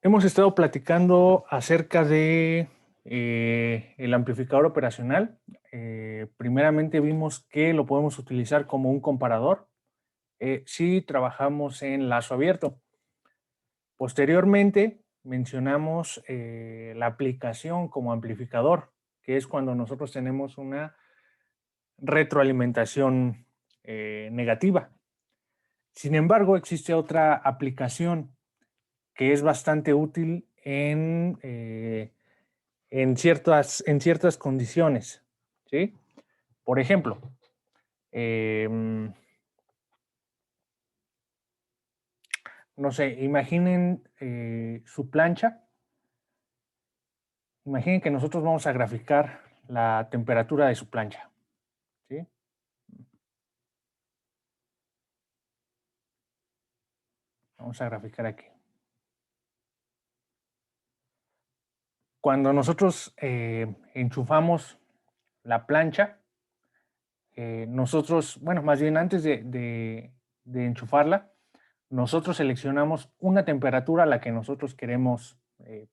Hemos estado platicando acerca de el amplificador operacional. Primeramente vimos que lo podemos utilizar como un comparador si trabajamos en lazo abierto. Posteriormente mencionamos la aplicación como amplificador, que es cuando nosotros tenemos una retroalimentación negativa. Sin embargo, existe otra aplicación que es bastante útil en ciertas condiciones, ¿sí? Por ejemplo, no sé, imaginen su plancha. Imaginen que nosotros vamos a graficar la temperatura de su plancha, ¿sí? Vamos a graficar aquí. Cuando nosotros enchufamos la plancha, nosotros, bueno, más bien antes de enchufarla, nosotros seleccionamos una temperatura a la que nosotros queremos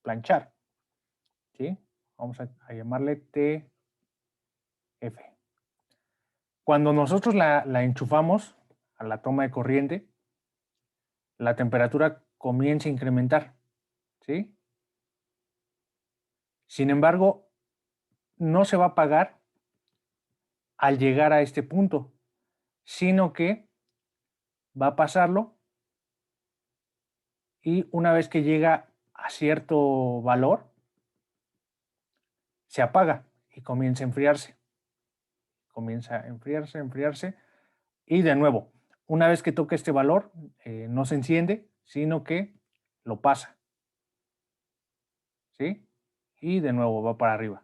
planchar, ¿sí? Vamos a llamarle TF. Cuando nosotros la enchufamos a la toma de corriente, la temperatura comienza a incrementar, ¿sí? Sin embargo, no se va a apagar al llegar a este punto, sino que va a pasarlo y una vez que llega a cierto valor, se apaga y comienza a enfriarse. Comienza a enfriarse, enfriarse. Y de nuevo, una vez que toca este valor, no se enciende, sino que lo pasa, ¿sí? Y de nuevo va para arriba.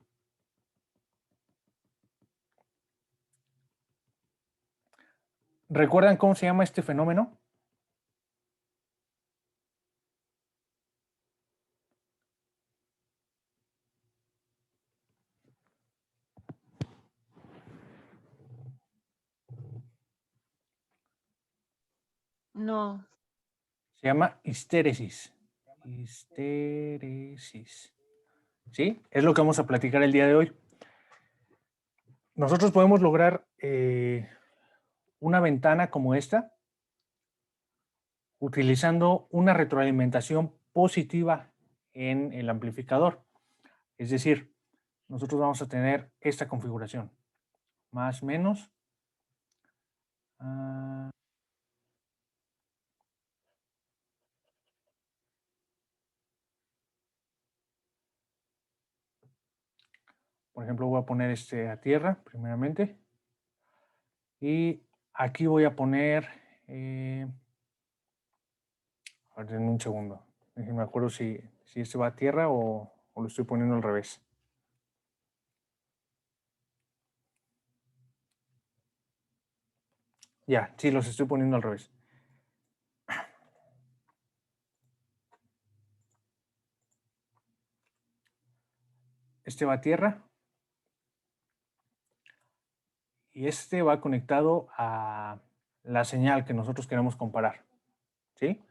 ¿Recuerdan cómo se llama este fenómeno? No. Se llama histéresis. Histéresis. ¿Sí? Es lo que vamos a platicar el día de hoy. Nosotros podemos lograr una ventana como esta utilizando una retroalimentación positiva en el amplificador. Es decir, nosotros vamos a tener esta configuración. Más menos. Por ejemplo, voy a poner este a tierra primeramente. Y aquí voy a poner... a ver, denme un segundo. Me acuerdo si este va a tierra o lo estoy poniendo al revés. Ya, sí, los estoy poniendo al revés. Este va a tierra. Y este va conectado a la señal que nosotros queremos comparar, ¿sí?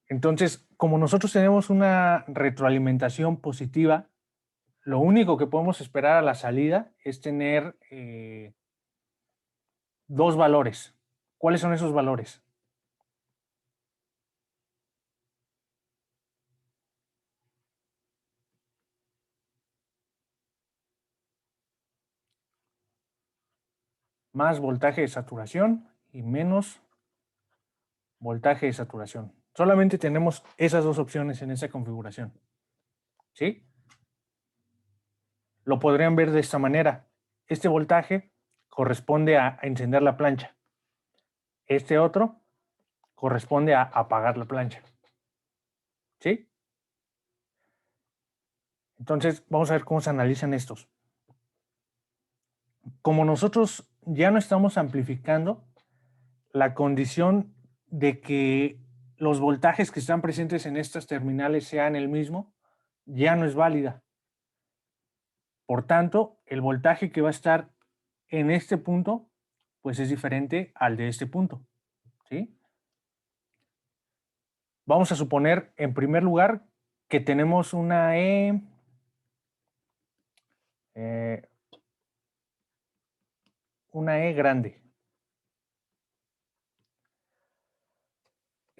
Entonces, como nosotros tenemos una retroalimentación positiva, lo único que podemos esperar a la salida es tener dos valores. ¿Cuáles son esos valores? Más voltaje de saturación y menos voltaje de saturación. Solamente tenemos esas dos opciones en esa configuración, ¿sí? Lo podrían ver de esta manera. Este voltaje corresponde a encender la plancha. Este otro corresponde a apagar la plancha, ¿sí? Entonces, vamos a ver cómo se analizan estos. Como nosotros ya no estamos amplificando, la condición de que los voltajes que están presentes en estas terminales sean el mismo, ya no es válida. Por tanto, el voltaje que va a estar en este punto, pues es diferente al de este punto, ¿sí? Vamos a suponer, en primer lugar, que tenemos una E grande.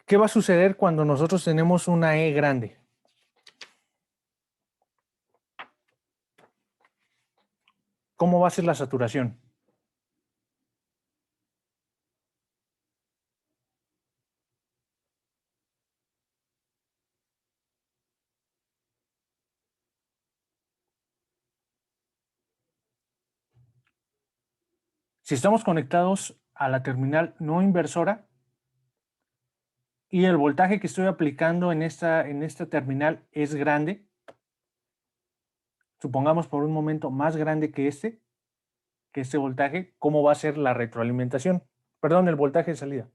¿Qué va a suceder cuando nosotros tenemos una E grande? ¿Cómo va a ser la saturación? Si estamos conectados a la terminal no inversora y el voltaje que estoy aplicando en esta terminal es grande, supongamos por un momento más grande que este voltaje, ¿cómo va a ser la retroalimentación? Perdón, el voltaje de salida.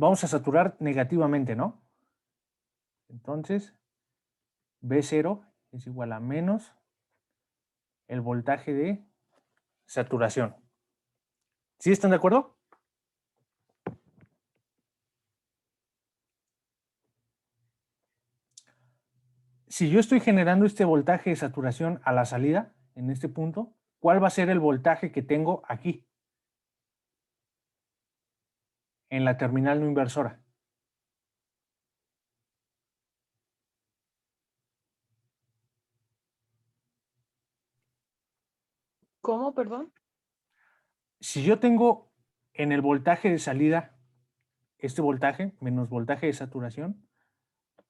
Vamos a saturar negativamente, ¿no? Entonces, B0 es igual a menos el voltaje de saturación. ¿Sí están de acuerdo? Si yo estoy generando este voltaje de saturación a la salida, en este punto, ¿cuál va a ser el voltaje que tengo aquí, en la terminal no inversora? ¿Cómo, perdón? Si yo tengo en el voltaje de salida este voltaje menos voltaje de saturación,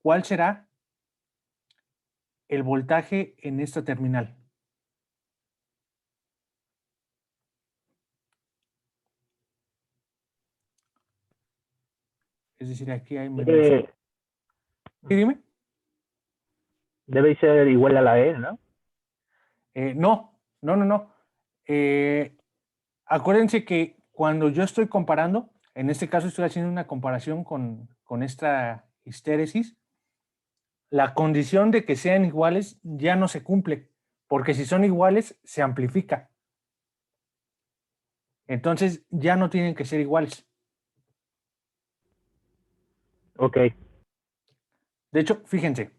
¿cuál será el voltaje en esta terminal? Es decir, aquí hay menos. ¿Sí, dime? Debe ser igual a la E, ¿no? No. Acuérdense que cuando yo estoy comparando, en este caso estoy haciendo una comparación con esta histéresis, la condición de que sean iguales ya no se cumple, porque si son iguales, se amplifica. Entonces ya no tienen que ser iguales. Ok. De hecho, fíjense,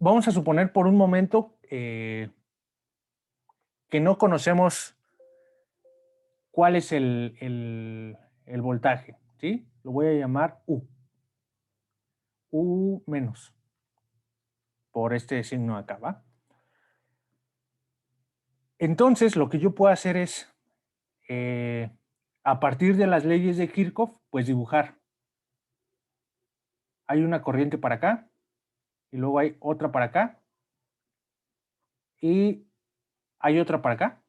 vamos a suponer por un momento que no conocemos cuál es el voltaje, ¿sí? Lo voy a llamar U. U menos, por este signo acá, ¿va? Entonces, lo que yo puedo hacer es, a partir de las leyes de Kirchhoff, pues dibujar. Hay una corriente para acá, y luego hay otra para acá, y hay otra para acá.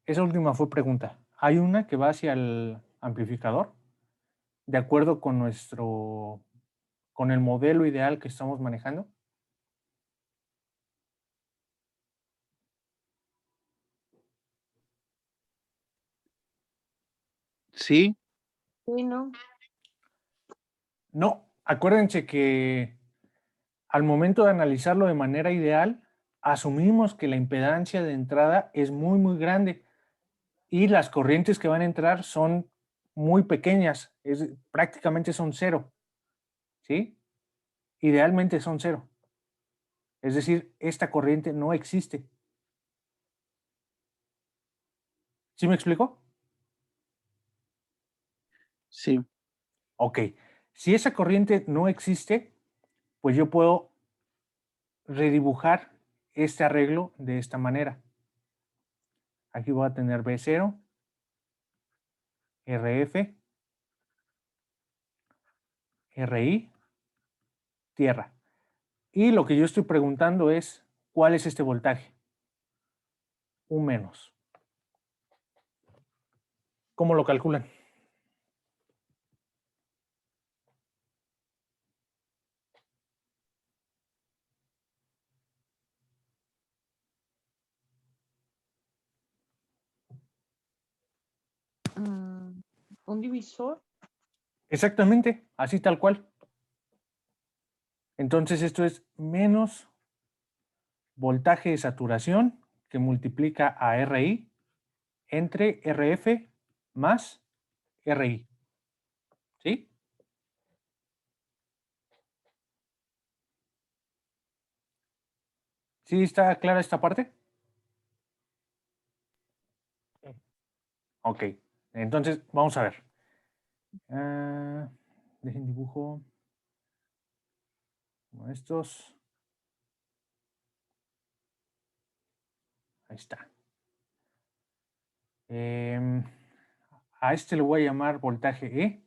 Esa última fue pregunta. Hay una que va hacia el amplificador, de acuerdo con con el modelo ideal que estamos manejando. Sí, Sí, no. No, acuérdense que al momento de analizarlo de manera ideal, asumimos que la impedancia de entrada es muy grande y las corrientes que van a entrar son muy pequeñas, prácticamente son cero, ¿sí? Idealmente son cero. Es decir, esta corriente no existe. ¿Sí me explico? sí. Ok. Si esa corriente no existe, pues yo puedo redibujar este arreglo de esta manera. Aquí voy a tener B0, RF, RI, tierra. Y lo que yo estoy preguntando es, ¿cuál es este voltaje? Un menos. ¿Cómo lo calculan? un divisor. Exactamente, así tal cual. Entonces esto es menos voltaje de saturación que multiplica a RI entre RF más RI. ¿Sí? ¿Sí está clara esta parte? Ok, entonces vamos a ver. Dejen dibujo como estos. Ahí está. A este le voy a llamar voltaje E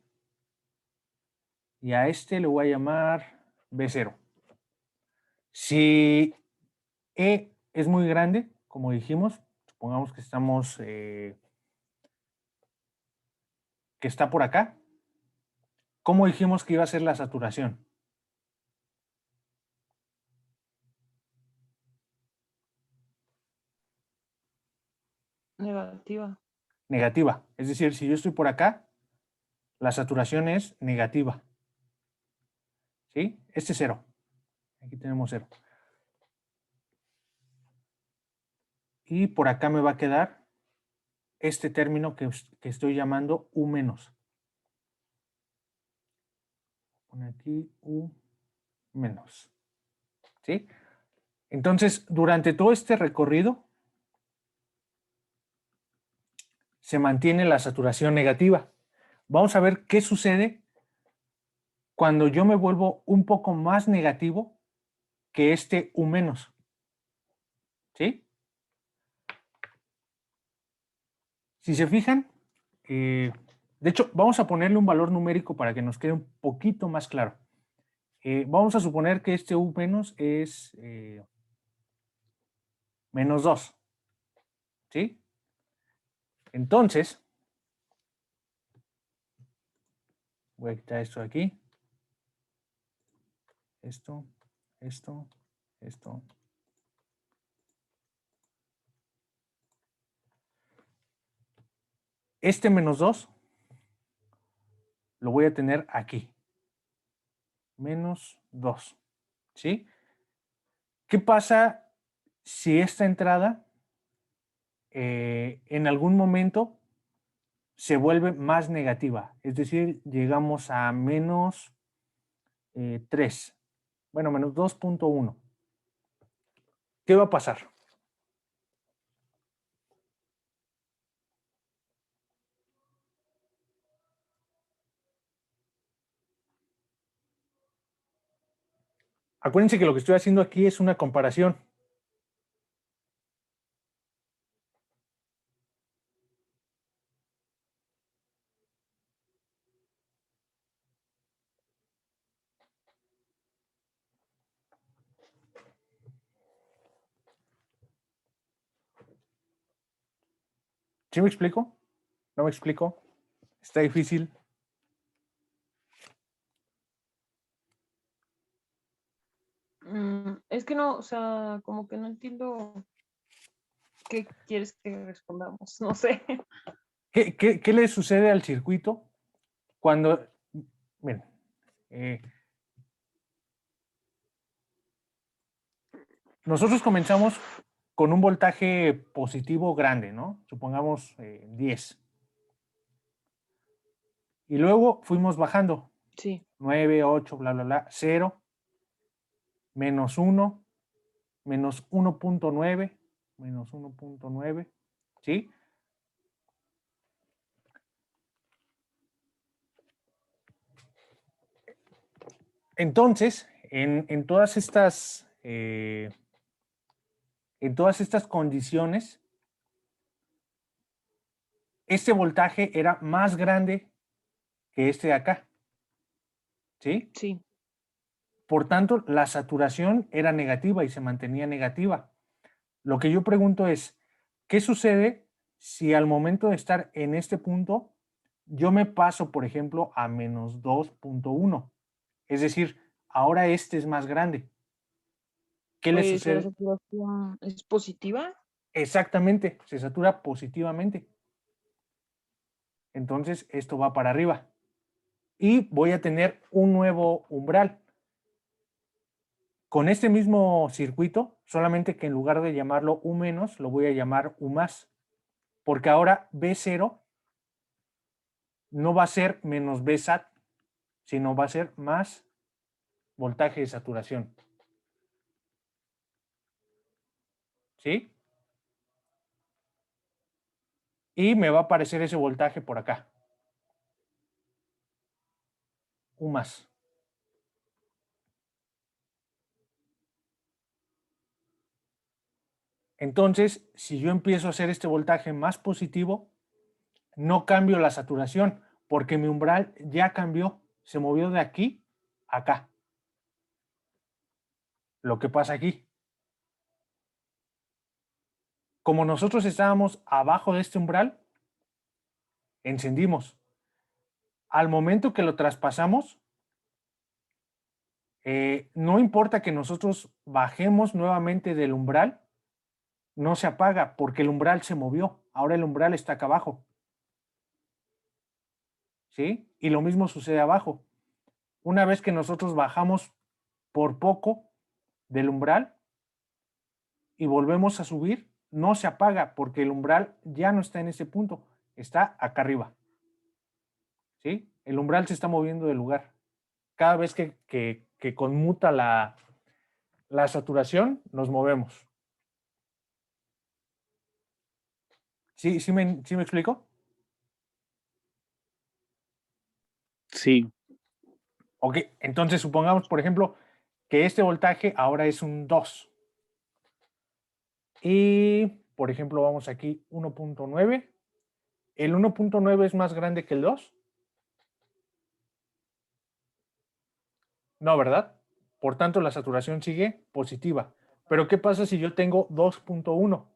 y a este le voy a llamar B0. Si E es muy grande, como dijimos, supongamos que estamos, que está por acá, ¿cómo dijimos que iba a ser la saturación? Negativa. Negativa. Es decir, si yo estoy por acá, la saturación es negativa. ¿Sí? Este es 0. Aquí tenemos 0. Y por acá me va a quedar este término que estoy llamando U menos. Pone aquí U menos. ¿Sí? Entonces, durante todo este recorrido, se mantiene la saturación negativa. Vamos a ver qué sucede cuando yo me vuelvo un poco más negativo que este U menos. ¿Sí? Si se fijan, de hecho, vamos a ponerle un valor numérico para que nos quede un poquito más claro. Vamos a suponer que este U menos es menos 2. ¿Sí? Entonces, voy a quitar esto de aquí. Esto, esto, esto. Este menos 2 lo voy a tener aquí. Menos 2. ¿Sí? ¿Qué pasa si esta entrada en algún momento se vuelve más negativa? Es decir, llegamos a menos 3. Bueno, menos 2.1. ¿Qué va a pasar? Acuérdense que lo que estoy haciendo aquí es una comparación. ¿Sí me explico? ¿No me explico? ¿Está difícil? Es que no, o sea, como que no entiendo qué quieres que respondamos. No sé. ¿Qué le sucede al circuito cuando, miren, nosotros comenzamos con un voltaje positivo grande, ¿no? Supongamos 10. Y luego fuimos bajando. Sí. 9, 8, bla, bla, bla, 0, menos 1, menos 1.9, menos 1.9, ¿sí? Entonces, en todas estas condiciones, este voltaje era más grande que este de acá, ¿sí? Sí. Por tanto, la saturación era negativa y se mantenía negativa. Lo que yo pregunto es, ¿qué sucede si al momento de estar en este punto, yo me paso, por ejemplo, a menos 2.1? Es decir, ahora este es más grande. ¿Qué le Pues la sucede? saturación es positiva. Exactamente, se satura positivamente. Entonces esto va para arriba. Y voy a tener un nuevo umbral. Con este mismo circuito, solamente que en lugar de llamarlo U menos, lo voy a llamar U más. Porque ahora B0 no va a ser menos B sat, sino va a ser más voltaje de saturación. ¿Sí? Y me va a aparecer ese voltaje por acá. U más. Entonces, si yo empiezo a hacer este voltaje más positivo, no cambio la saturación, porque mi umbral ya cambió, se movió de aquí a acá. Lo que pasa aquí. Como nosotros estábamos abajo de este umbral, encendimos. Al momento que lo traspasamos, no importa que nosotros bajemos nuevamente del umbral, no se apaga porque el umbral se movió. Ahora el umbral está acá abajo. ¿Sí? Y lo mismo sucede abajo. Una vez que nosotros bajamos por poco del umbral y volvemos a subir, no se apaga porque el umbral ya no está en ese punto, está acá arriba. ¿Sí? El umbral se está moviendo del lugar. Cada vez que conmuta la saturación, nos movemos. ¿Sí me explico? Sí. Ok, entonces supongamos, por ejemplo, que este voltaje ahora es un 2. Y, por ejemplo, vamos aquí 1.9. ¿El 1.9 es más grande que el 2? No, ¿verdad? Por tanto, la saturación sigue positiva. Pero, ¿qué pasa si yo tengo 2.1?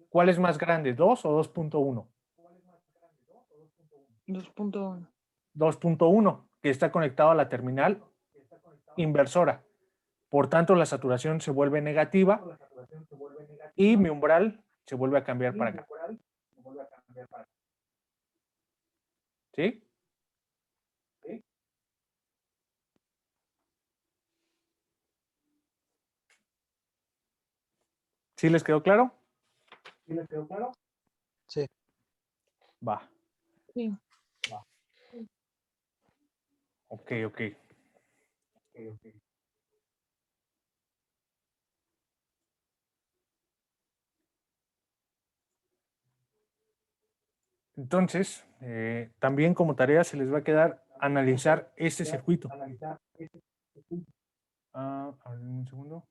¿Cuál es más grande, 2 o 2.1? 2.1. 2.1, que está conectado a la terminal inversora. Por tanto, la saturación se vuelve negativa y mi umbral se vuelve a cambiar para acá. ¿Sí? ¿Sí les quedó claro? Sí. Va. Sí. Ok. Entonces, también como tarea se les va a quedar analizar este circuito. A ver, un segundo.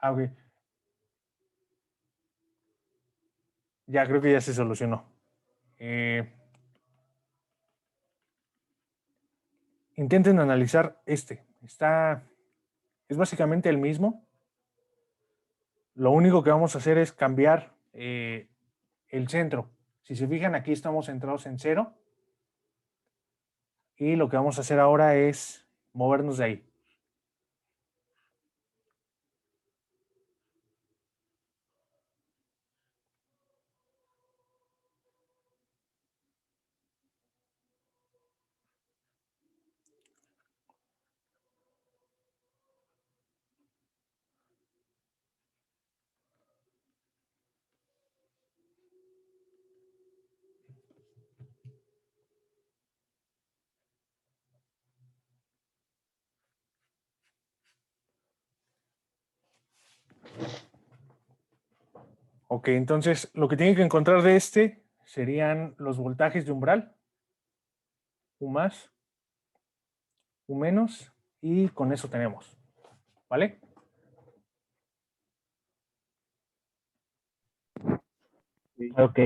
Ok. Ya creo que ya se solucionó. Intenten analizar este. Es básicamente el mismo. Lo único que vamos a hacer es cambiar el centro. Si se fijan, aquí estamos centrados en 0. Y lo que vamos a hacer ahora es movernos de ahí. Ok, entonces lo que tienen que encontrar de este serían los voltajes de umbral. U más, U menos, y con eso tenemos. ¿Vale? Ok.